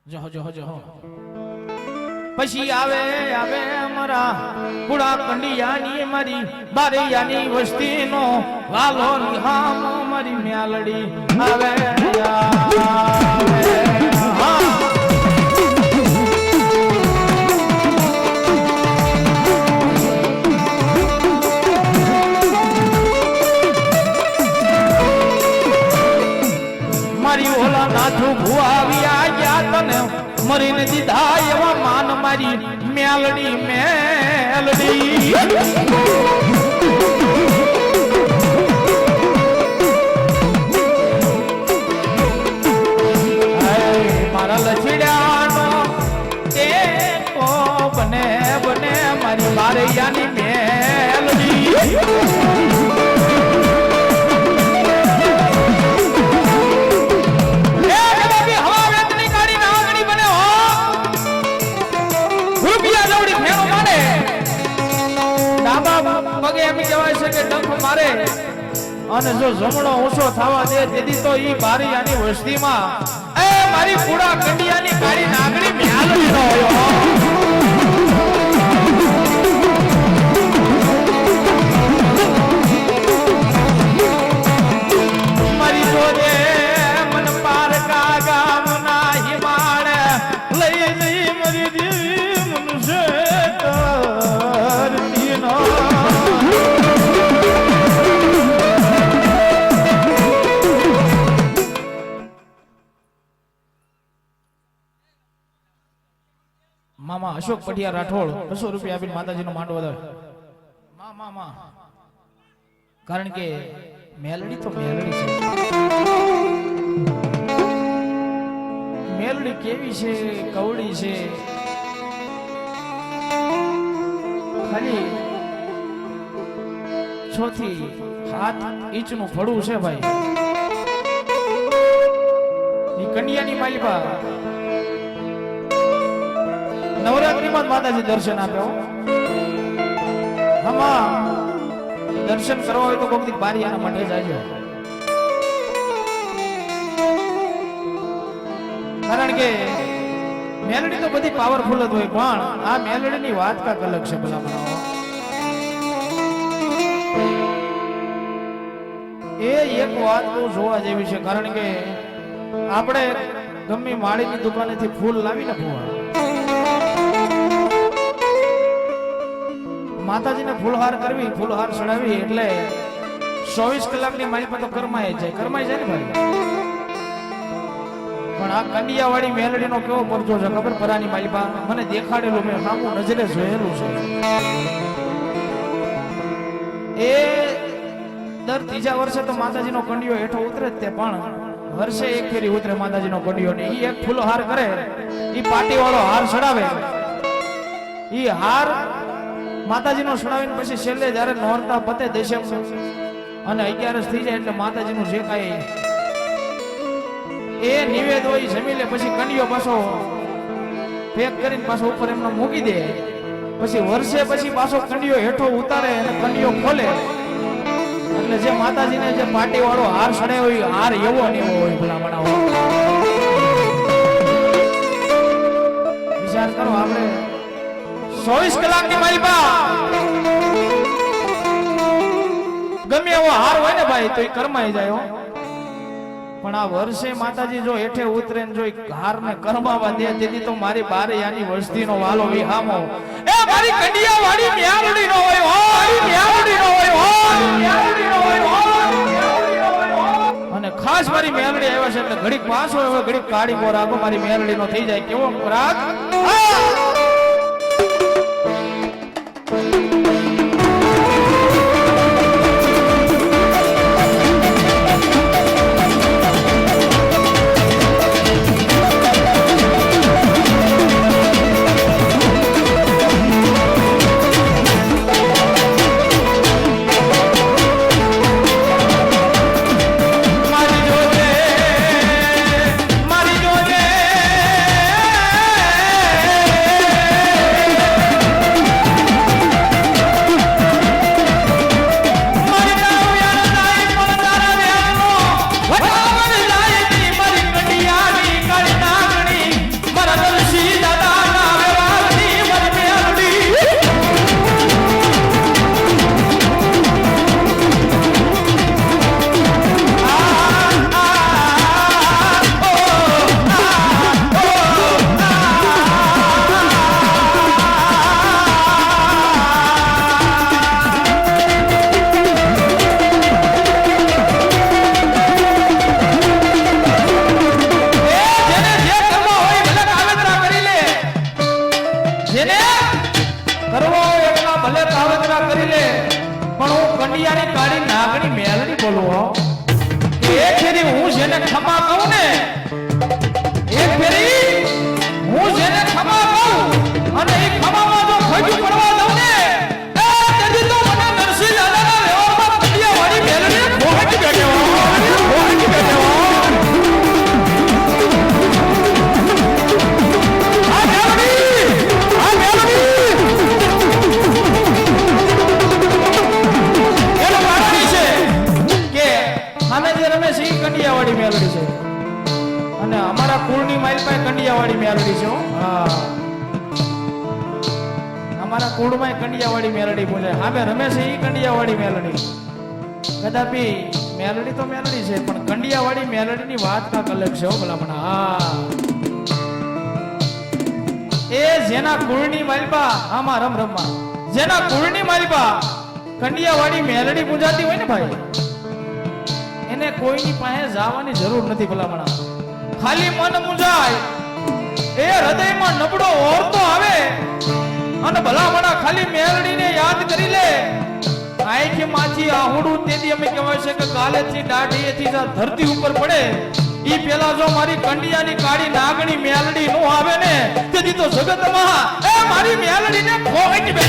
જો પછી આવે અમારા પુડા કંડિયાની મારી બારૈયાની વસ્તીનો વાલો નિહામ મારી મ્યાલડી આવે મારી ઓલા નાથું ભુઆવ્યા ગયા તને મરીને દીધા એવા માન મારી મેલડી મારા લચડ્યાનો તે કો બને મારી બારૈયાની મેલડી અને જો જમણો ઊંચો થવા દે તેથી તો ઈ બારૈયાની વસ્તીમાં એ મારી પુડા કંડિયાની કાળી નાગરી મ્યાલડી નો હોય મારી જોડે મન પાર કા ગામના હિમાળ લઈ મરી દેવી મનુષ્ય કરતી નો મામા અશોક પટિયા રાઠોડ 200 રૂપિયા આપીને માતાજીનો માંડવો વધારે માં કારણ કે મેલડી તો મેલડી છે મેલડી કેવી છે કવડી છે ખાલી 6 થી 7 ઇંચનું ફળું છે ભાઈ ઈ કન્યાની માલિકા નવરાત્રીમાં માતાજી દર્શન આપ્યો આમાં દર્શન કરવા હોય તો કોઈક બારિયાના મઠે જાજો કારણ કે મેલડી તો બધી પાવરફુલ જ હોય પણ આ મેલડીની વાત કાંઈક અલગ છે ભલા બનાવો એ એક વાત બહુ જોવા જેવી છે કારણ કે આપણે ગમે માળીની દુકાનેથી ફૂલ લાવીને ફૂવા માતાજીને ફૂલહાર કરવી ફૂલહાર ચડાવી એટલે 24 કલાકની મારી પાસે તો કરમાઈ જાય ને ભાઈ પણ આ કંડિયાવાળી મેલડીનો કેવો પરચો છે ખબર પરાની મારી પાસે મને દેખાડેલું મેં સામું નજરે જોયેલું છે એ દર 3જા વર્ષે તો માતાજીનો કંડિયો હેઠો ઉતરે જ તે પણ વર્ષે એક ફેરી ઉતરે માતાજીનો કંડિયો ને ઈ એક ફૂલહાર કરે ઈ પાટી વાળો હાર ચડાવે ઈ હાર માતાજીનો સુણાવીને પછી છેલ્લે જ્યારે નોરતા પતે દેશે અને 11 થઈ જાય એટલે માતાજીનું જે કાંઈ એ નિવેદ હોય જમી લે પછી કંડિયો પાછો પેક કરીને પાછો ઉપર એમનો મૂકી દે પછી વર્ષે પછી પાછો કંડિયો હેઠો ઉતારે અને કંડિયો ખોલે એટલે જે માતાજીને જે પાટી વાળો હાર સડે હોય હાર એવો ને એવો હોય ભલા બનાવો વિચાર કરો આપણે 24 કલાકની મારી બા ગમે એવો હાર હોય ને ભાઈ તો એ કરમાઈ જાય પણ આ વર્ષે માતાજી જો હેઠે ઉતરે ને જો હાર ને કરમાવા દે તેથી તો મારી બારૈયાની વસ્તીનો વાલો વિહામો એ મારી કંડિયા વાળી મ્યાલડી નો હોય મ્યાલડી નો હોય અને ખાસ મારી મેલડી આવ્યા છે એટલે ઘડીક પાછો હવે ઘડીક કાળી મોર આગો મારી મેલડી નો થઈ જાય કેવો રાગ કુળની માલપાઈ કંડિયાવાળી મેલડી છે હો. હા અમારા કુળમાં કંડિયાવાળી મેલડી પૂજાય. હવે રમેશ ઈ કંડિયાવાળી મેલડી. કદાપી મેલડી તો મેલડી છે પણ કંડિયાવાળી મેલડીની વાત કાંક અલગ છે હો ભલામણા. હા એ જેના કુળની માલપા આમાં રમ રમવા જેના કુળની માલપા કંડિયાવાળી મેલડી પૂજાતી હોય ને ભાઈ એને કોઈની પાસે જવાની જરૂર નથી ભલામણા. ખાલી મન મૂંઝાય એ હૃદયમાં નબળો ઓરતો આવે અને ભલામણા ખાલી મેલડીને યાદ કરી લે. આંખમાંથી આહુડું તેથી અમે કહેવાય છે કે કાલેથી દાઢીએથી ધરતી ઉપર પડે ઈ પેલા જો મારી કંડિયાની કાળી નાગણી મેલડી નો આવે ને તેથી તો જગતમાં એ મારી મેલડીને ખોવાઈ બે